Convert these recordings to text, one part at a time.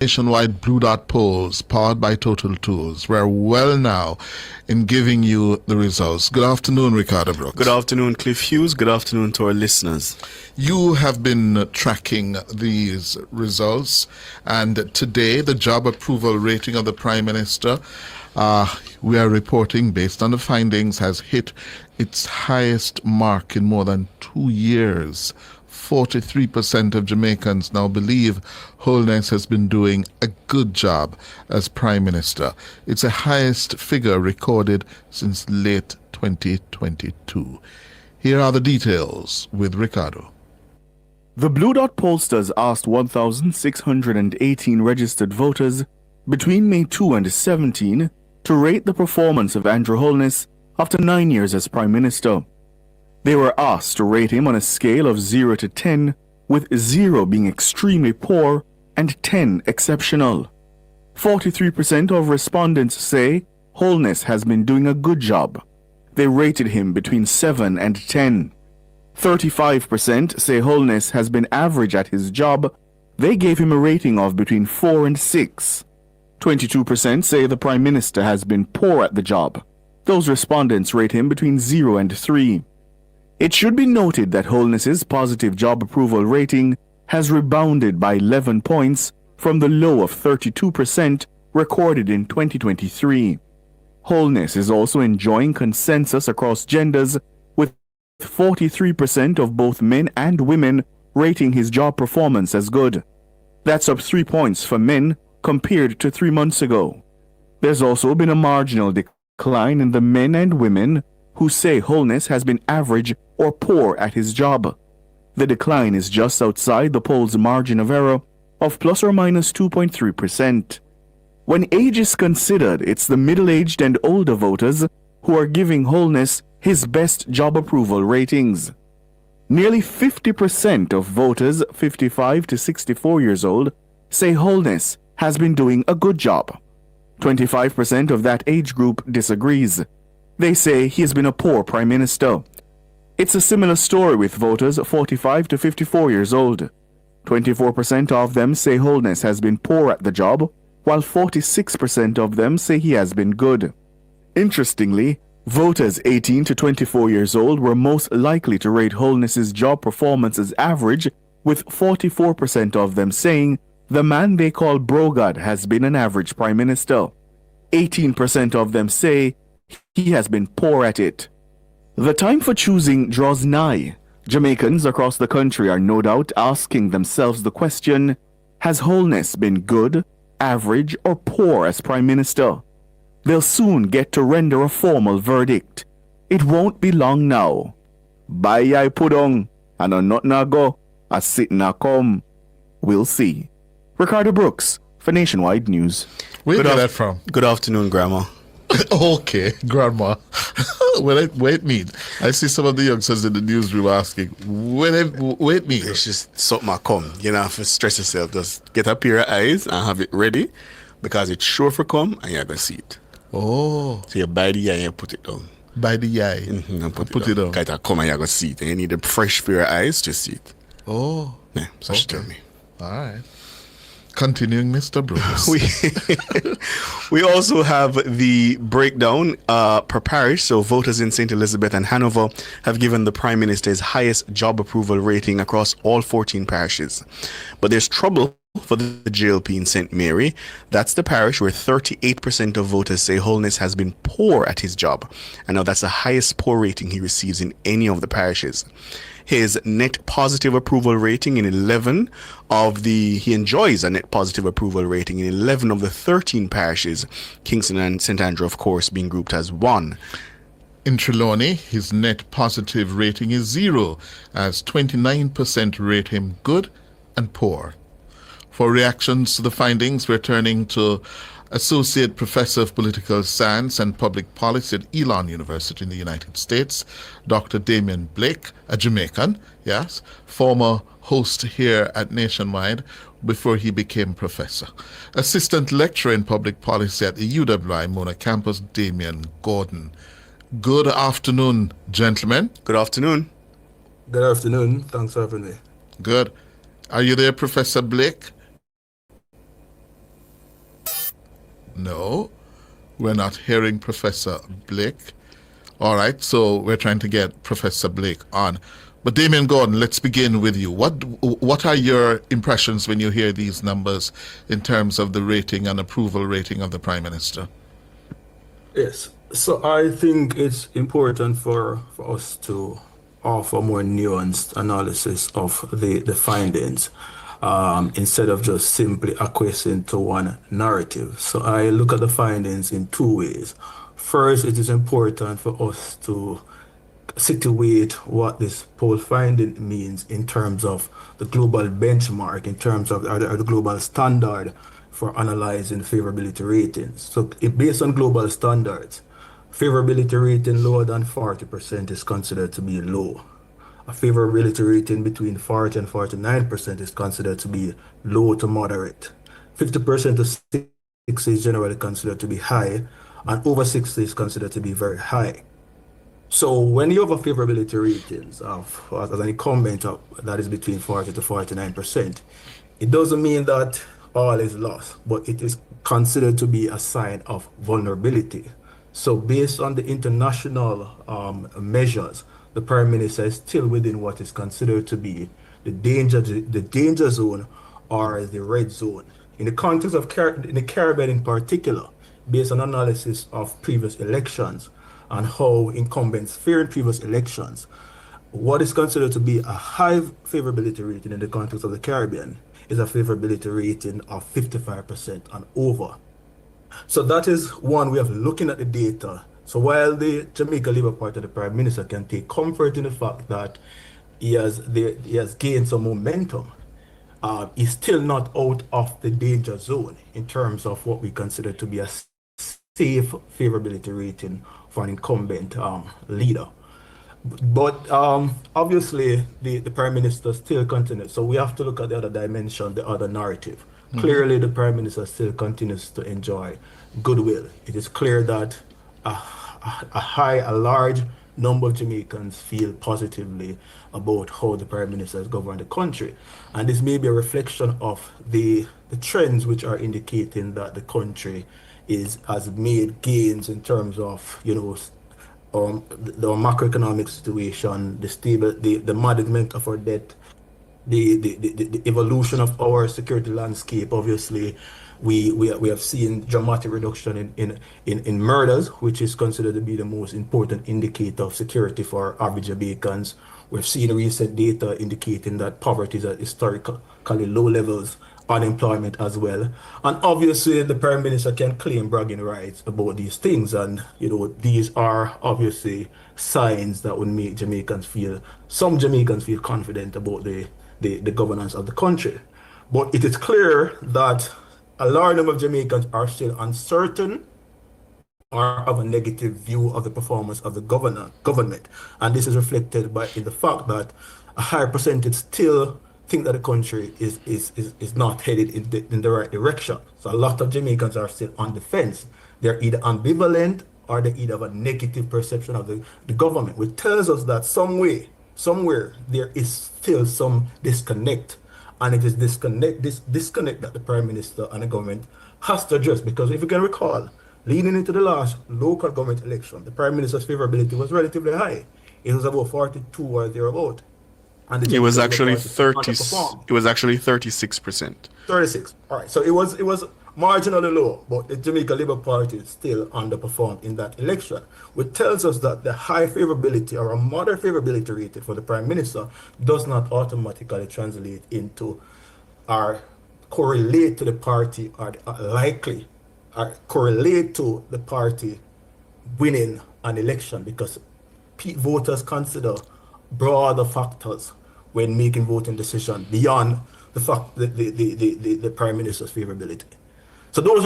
nationwide Blue Dot polls powered by Total Tools. We're well now in giving you the results. Good afternoon, Ricardo Brooks. Good afternoon, Cliff Hughes. Good afternoon to our listeners. You have been tracking these results, and today the job approval rating of the Prime Minister, we are reporting based on the findings, has hit its highest mark in more than 2 years. 43% of Jamaicans now believe Holness has been doing a good job as Prime Minister. It's the highest figure recorded since late 2022. Here are the details with Ricardo. The Blue Dot pollsters asked 1,618 registered voters between May 2 and 17 to rate the performance of Andrew Holness after 9 years as Prime Minister. They were asked to rate him on a scale of 0 to 10, with 0 being extremely poor and 10 exceptional. 43% of respondents say Holness has been doing a good job. They rated him between 7 and 10. 35% say Holness has been average at his job. They gave him a rating of between 4 and 6. 22% say the Prime Minister has been poor at the job. Those respondents rate him between 0 and 3. It should be noted that Holness's positive job approval rating has rebounded by 11 points from the low of 32% recorded in 2023. Holness is also enjoying consensus across genders, with 43% of both men and women rating his job performance as good. That's up 3 points for men compared to 3 months ago. There's also been a marginal decline in the men and women who say Holness has been average or poor at his job. The decline is just outside the poll's margin of error of plus or minus 2.3%. When age is considered, it's the middle-aged and older voters who are giving Holness his best job approval ratings. Nearly 50% of voters 55 to 64 years old say Holness has been doing a good job. 25% of that age group disagrees. They say he has been a poor Prime Minister. It's a similar story with voters 45 to 54 years old. 24% of them say Holness has been poor at the job, while 46% of them say he has been good. Interestingly, voters 18 to 24 years old were most likely to rate Holness's job performance as average, with 44% of them saying the man they call Brogard has been an average Prime Minister. 18% of them say he has been poor at it. The time for choosing draws nigh. Jamaicans across the country are no doubt asking themselves the question, has Holness been good, average, or poor as Prime Minister? They'll soon get to render a formal verdict. It won't be long now. Bye I put on, and a not na go, a sit na come. We'll see. Ricardo Brooks for Nationwide News. Where did you get that from? Good afternoon, Grandma. Okay, Grandma. Wait, me. I see some of the youngsters in the newsroom asking, wait, me. It's just something I come. You know, for stress yourself, just get a pair of eyes and have it ready, because it's sure for come and you're going to see it. Oh. So you buy the eye and put it down. By the eye. And put it down. Because it'll come and you're going to see it. And you need a fresh pair of eyes to see it. Oh. Yeah, so she tell me. All right. Continuing, Mr. Bruce. We also have the breakdown per parish. So voters in St. Elizabeth and Hanover have given the Prime Minister his highest job approval rating across all 14 parishes. But there's trouble for the JLP in St. Mary. That's the parish where 38% of voters say Holness has been poor at his job. And now that's the highest poor rating he receives in any of the parishes. His net positive approval rating in 11 of he enjoys a net positive approval rating in 11 of the 13 parishes, Kingston and St. Andrew, of course, being grouped as 1. In Trelawney, his net positive rating is 0, as 29% rate him good and poor. For reactions to the findings, we're turning to Associate Professor of Political Science and Public Policy at Elon University in the United States, Dr. Damien Blake, a Jamaican, yes, former host here at Nationwide before he became professor. Assistant Lecturer in Public Policy at the UWI Mona campus, Damien Gordon. Good afternoon, gentlemen. Good afternoon. Good afternoon. Thanks for having me. Good. Are you there, Professor Blake? No, we're not hearing Professor Blake. All right, so we're trying to get Professor Blake on. But Damien Gordon, let's begin with you. What are your impressions when you hear these numbers in terms of the rating and approval rating of the Prime Minister? Yes, so I think it's important for us to offer more nuanced analysis of the findings instead of just simply acquiescing to one narrative. So I look at the findings in two ways. First, it is important for us to situate what this poll finding means in terms of the global benchmark, in terms of the global standard for analyzing favorability ratings. So based on global standards, favorability rating lower than 40% is considered to be low. A favorability rating between 40 and 49% is considered to be low to moderate. 50% to 60 is generally considered to be high, and over 60 is considered to be very high. So when you have a favorability ratings of, as an incumbent that is between 40 to 49%, it doesn't mean that all is lost, but it is considered to be a sign of vulnerability. So based on the international measures, the Prime Minister is still within what is considered to be the danger zone or the red zone. In the context of in the Caribbean in particular, based on analysis of previous elections, and how incumbents fared in previous elections, what is considered to be a high favorability rating in the context of the Caribbean is a favorability rating of 55% and over. So that is one way of looking at the data. So while the Jamaica Labour Party, the Prime Minister, can take comfort in the fact that he has gained some momentum, he's still not out of the danger zone in terms of what we consider to be a safe favorability rating for an incumbent leader. But obviously, the Prime Minister still continues. So we have to look at the other dimension, the other narrative. Clearly, the Prime Minister still continues to enjoy goodwill. It is clear that a large number of Jamaicans feel positively about how the Prime Minister has governed the country. And this may be a reflection of the trends which are indicating that the country has made gains in terms of, the macroeconomic situation, the management of our debt, the evolution of our security landscape. Obviously, we have seen dramatic reduction in murders, which is considered to be the most important indicator of security for average Jamaicans. We've seen recent data indicating that poverty is at historically low levels, unemployment as well. And obviously the Prime Minister can claim bragging rights about these things. And, these are obviously signs that would make some Jamaicans feel confident about the governance of the country. But it is clear that a large number of Jamaicans are still uncertain or have a negative view of the performance of the government. And this is reflected in the fact that a higher percentage still think that the country is not headed in the right direction. So a lot of Jamaicans are still on the fence. They're either ambivalent or they either have a negative perception of the government, which tells us that somewhere there is still some disconnect. And it is this disconnect that the Prime Minister and the government has to address. Because if you can recall, leading into the last local government election, the Prime Minister's favorability was relatively high. It was about 42 or thereabout. And it was actually 30. It was actually 36%. 36. All right. So it was marginally low, but the Jamaica Labour Party still underperformed in that election, which tells us that the high favorability or a moderate favorability rating for the Prime Minister does not automatically translate into or correlate to the party or likely or correlate to the party winning an election, because voters consider broader factors when making voting decisions beyond the fact that the Prime Minister's favorability. So those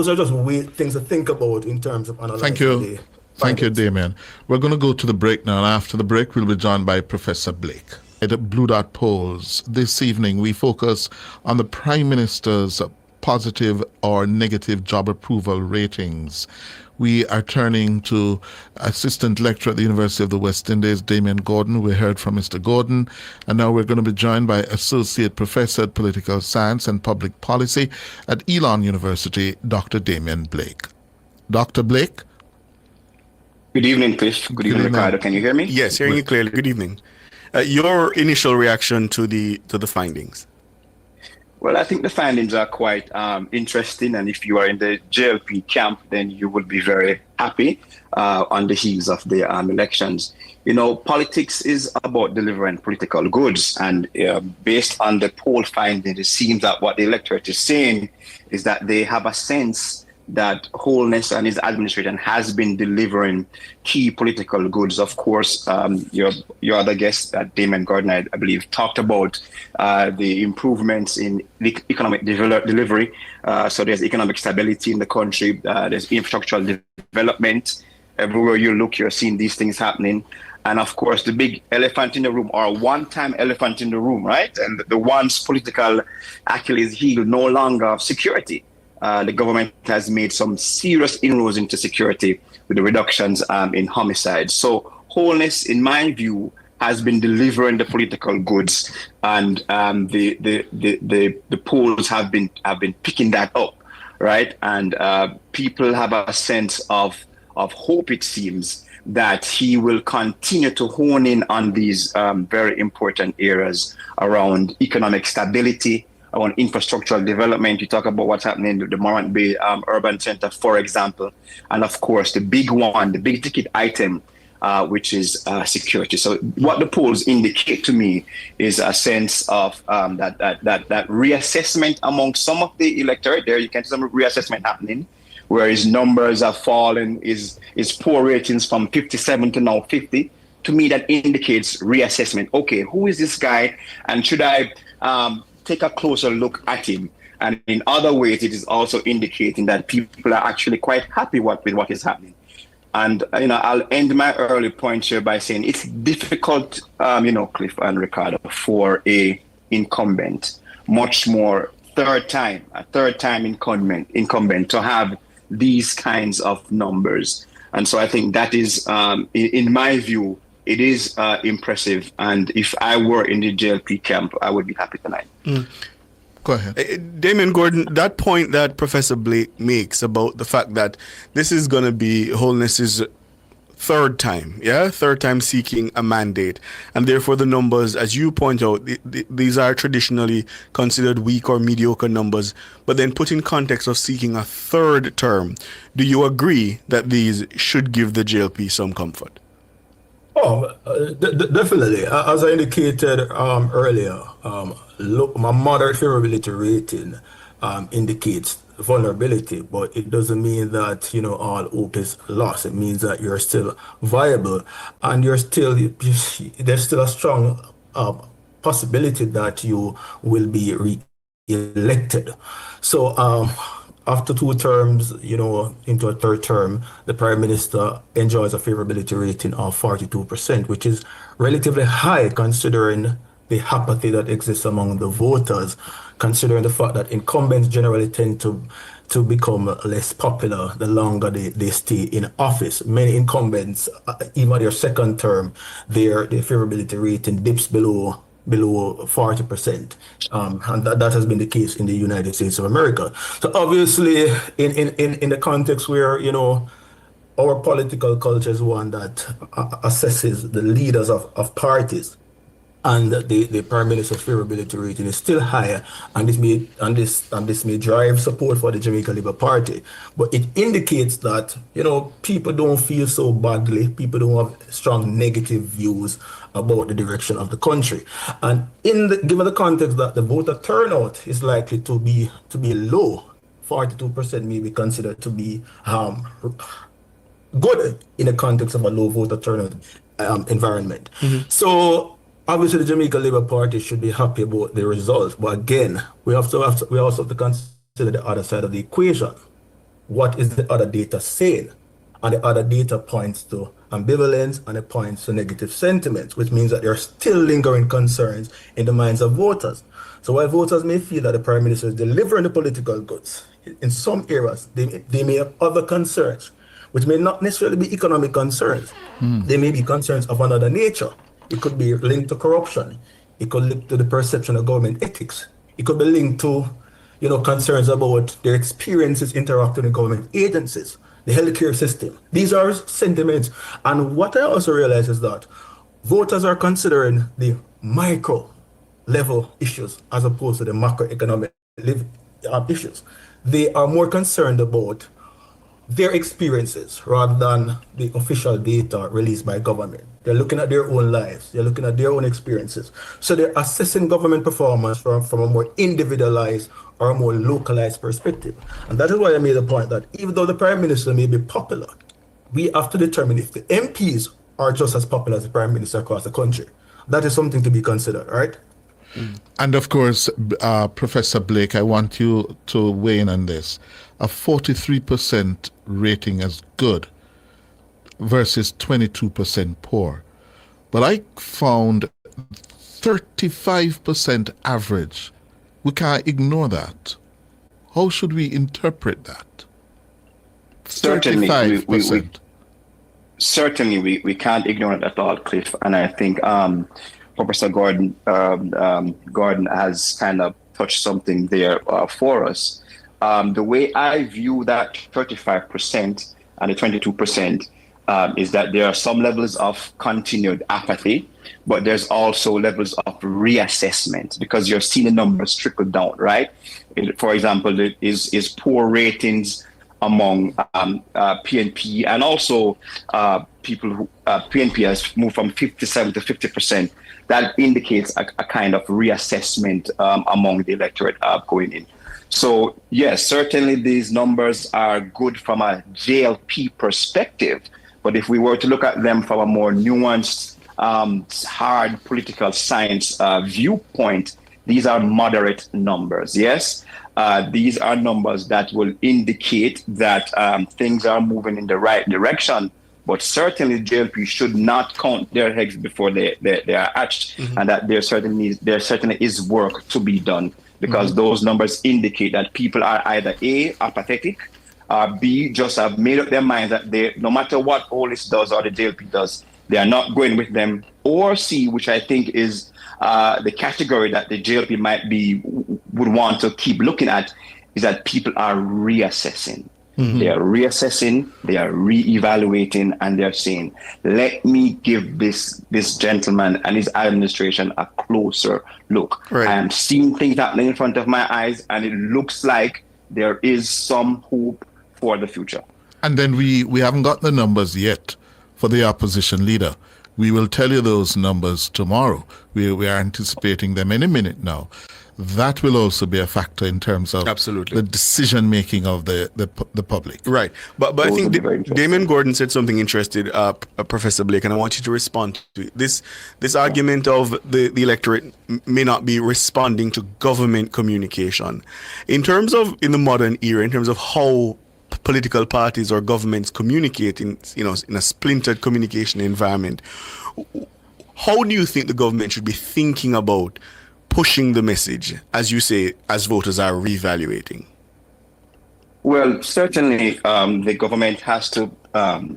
are just things to think about in terms of analyzing. Thank you, Damien. We're going to go to the break now, and after the break, we'll be joined by Professor Blake. At Blue Dot Polls this evening, we focus on the Prime Minister's positive or negative job approval ratings. We are turning to Assistant Lecturer at the University of the West Indies, Damien Gordon. We heard from Mr. Gordon, and now we're going to be joined by Associate Professor at Political Science and Public Policy at Elon University, Dr. Damien Blake. Dr. Blake? Good evening, Cliff. Good evening, Ricardo. Can you hear me? Yes, hearing you clearly. Good evening. Your initial reaction to the findings? Well, I think the findings are quite interesting, and if you are in the JLP camp, then you will be very happy on the heels of the elections. You know, politics is about delivering political goods, and based on the poll findings, it seems that what the electorate is saying is that they have a sense that Holness and his administration has been delivering key political goods. Of course, your other guest, Damien Gordon, I believe, talked about the improvements in economic delivery. So there's economic stability in the country. There's infrastructural development. Everywhere you look, you're seeing these things happening. And of course, the big elephant in the room, or one-time elephant in the room, right? And the once political Achilles heel, no longer security. The government has made some serious inroads into security with the reductions in homicides. So Holness, in my view, has been delivering the political goods, and the polls have been picking that up, right? And people have a sense of hope, it seems, that he will continue to hone in on these very important areas around economic stability, on infrastructural development. You talk about what's happening in the Morant Bay Urban Center, for example. And of course, the big one, the big ticket item, which is security. So what the polls indicate to me is a sense of that reassessment among some of the electorate. There you can see some reassessment happening, where his numbers have fallen, his poor ratings from 57 to now 50. To me, that indicates reassessment. Okay, who is this guy? And should I take a closer look at him? And in other ways, it is also indicating that people are actually quite happy with what is happening. And I'll end my early point here by saying it's difficult, Cliff and Ricardo, for a incumbent, much more a third time incumbent to have these kinds of numbers. And so I think that is, in my view, it is impressive, and if I were in the JLP camp, I would be happy tonight. Go ahead. Damien Gordon, that point that Professor Blake makes about the fact that this is going to be Holness's third time seeking a mandate, and therefore the numbers, as you point out, these are traditionally considered weak or mediocre numbers, but then put in context of seeking a third term, do you agree that these should give the JLP some comfort? Oh, definitely. As I indicated earlier, look, my moderate favorability rating indicates vulnerability, but it doesn't mean that all hope is lost. It means that you're still viable, and there's still a strong possibility that you will be re-elected. So after 2 terms, into a third term, the Prime Minister enjoys a favorability rating of 42%, which is relatively high considering the apathy that exists among the voters, considering the fact that incumbents generally tend to become less popular the longer they stay in office. Many incumbents, even at their second term, their favorability rating dips below 40%, and that has been the case in the United States of America. So obviously, in the context where our political culture is one that assesses the leaders of parties, and the Prime Minister's favorability rating is still higher, and this may drive support for the Jamaica Labour Party. But it indicates that people don't feel so badly. People don't have strong negative views about the direction of the country, and given the context that the voter turnout is likely to be low, 42% may be considered to be good in the context of a low voter turnout environment. Mm-hmm. So obviously, the Jamaica Labour Party should be happy about the results, but again, we also have to consider the other side of the equation. What is the other data saying? and the other data points to ambivalence and it points to negative sentiments, which means that there are still lingering concerns in the minds of voters. So while voters may feel that the Prime Minister is delivering the political goods, in some areas they may have other concerns, which may not necessarily be economic concerns. They may be concerns of another nature. It could be linked to corruption. It could link to the perception of government ethics. It could be linked to, concerns about their experiences interacting with government agencies, the healthcare system. These are sentiments. And what I also realize is that voters are considering the micro level issues as opposed to the macroeconomic issues. They are more concerned about their experiences rather than the official data released by government. They're looking at their own lives. They're looking at their own experiences. So they're assessing government performance from a more individualized or a more localized perspective. And that is why I made the point that even though the Prime Minister may be popular, we have to determine if the MPs are just as popular as the Prime Minister across the country. That is something to be considered, right? And of course, Professor Blake, I want you to weigh in on this. A 43% rating as good versus 22% poor. But I found 35% average. We can't ignore that. How should we interpret that? Certainly, 35%. Certainly we can't ignore it at all, Cliff. And I think Professor Gordon has kind of touched something there for us. The way I view that 35% and the 22% is that there are some levels of continued apathy, but there's also levels of reassessment because you're seeing the numbers trickle down, right? For example, is poor ratings among PNP and also people who PNP has moved from 57 to 50%. That indicates a kind of reassessment among the electorate going in. So yes, certainly these numbers are good from a JLP perspective, but if we were to look at them from a more nuanced, hard political science viewpoint, these are moderate numbers, yes? These are numbers that will indicate that things are moving in the right direction, but certainly JLP should not count their eggs before they are hatched, and that there certainly is work to be done, because those numbers indicate that people are either A, apathetic, B, just have made up their minds that they, no matter what Holness does or the JLP does, they are not going with them, or C, which I think is the category that the JLP would want to keep looking at, is that people are reassessing. They are reassessing, they are re-evaluating, and they're saying, let me give this gentleman and his administration a closer look. Right. I am seeing things happening in front of my eyes, and it looks like there is some hope for the future. And then we haven't got the numbers yet for the opposition leader. We will tell you those numbers tomorrow. We are anticipating them any minute now. That will also be a factor in terms of Absolutely. the decision making of the public. Right. But I Those think would be very interesting. Damon Gordon said something interesting, Professor Blake, and I want you to respond to it. This argument of the electorate may not be responding to government communication. In the modern era, in terms of how political parties or governments communicate in a splintered communication environment, how do you think the government should be thinking about pushing the message, as you say, as voters are reevaluating? Well, certainly the government has to,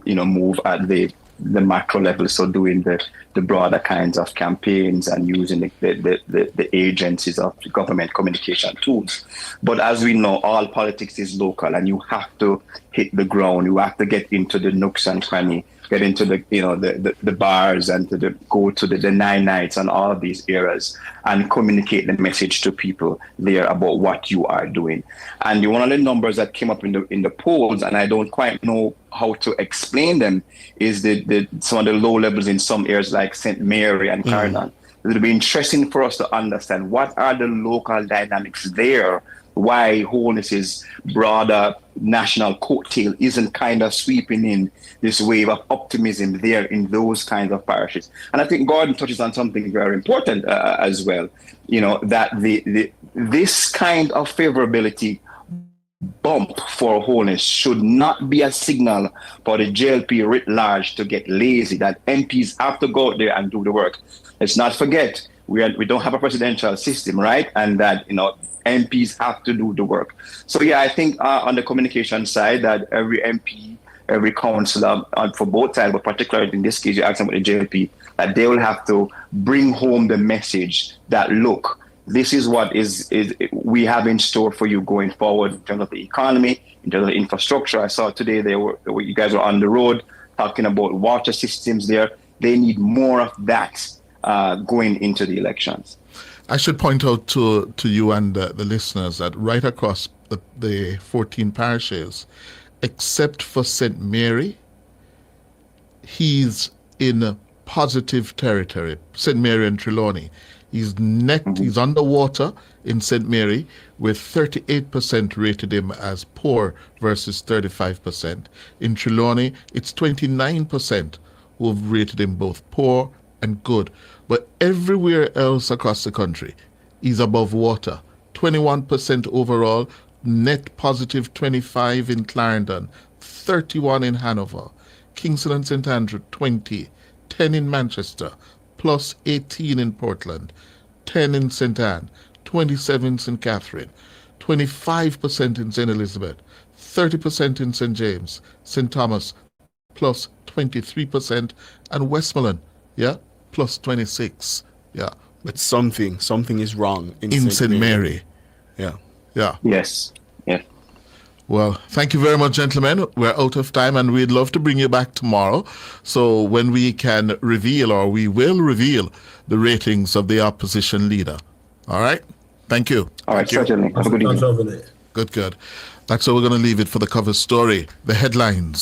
move at the macro level. So doing the broader kinds of campaigns and using the agencies of government communication tools. But as we know, all politics is local, and you have to hit the ground. You have to get into the nooks and cranny, get into the bars and go to the nine nights and all of these areas and communicate the message to people there about what you are doing. And one of the numbers that came up in the polls, and I don't quite know how to explain them, is some of the low levels in some areas like St. Mary and Carolina. It'll be interesting for us to understand what are the local dynamics there, why Holness's broader national coattail isn't kind of sweeping in this wave of optimism there in those kinds of parishes. And I think Gordon touches on something very important as well, that this kind of favorability bump for Holness should not be a signal for the JLP writ large to get lazy, that MPs have to go out there and do the work. Let's not forget, we don't have a presidential system, right? And that, MPs have to do the work. So yeah, I think on the communication side, that every MP, every councillor for both sides, but particularly in this case, you're asking about the JLP, that they will have to bring home the message that, look, this is what is we have in store for you going forward in terms of the economy, in terms of the infrastructure. I saw today you guys were on the road talking about water systems there. They need more of that going into the elections. I should point out to you and the listeners that right across the 14 parishes, except for St. Mary, he's in positive territory. St. Mary and Trelawney. He's he's underwater in St. Mary, with 38% rated him as poor versus 35%. In Trelawney, it's 29% who have rated him both poor and good. But everywhere else across the country, he's above water. 21% overall, net positive 25 in Clarendon, 31 in Hanover, Kingston and St. Andrew 20, 10 in Manchester, plus 18 in Portland, 10 in St. Anne, 27 in St. Catherine, 25% in St. Elizabeth, 30% in St. James, St. Thomas, plus 23%, and Westmoreland, plus 26, But something is wrong in St. Mary. Yeah. Yes. Yeah. Well, thank you very much, gentlemen. We're out of time, and we'd love to bring you back tomorrow. So when we can reveal, or we will reveal, the ratings of the opposition leader. All right? Thank you. All right, certainly. Have a good evening. Good. That's how we're going to leave it for the cover story. The headlines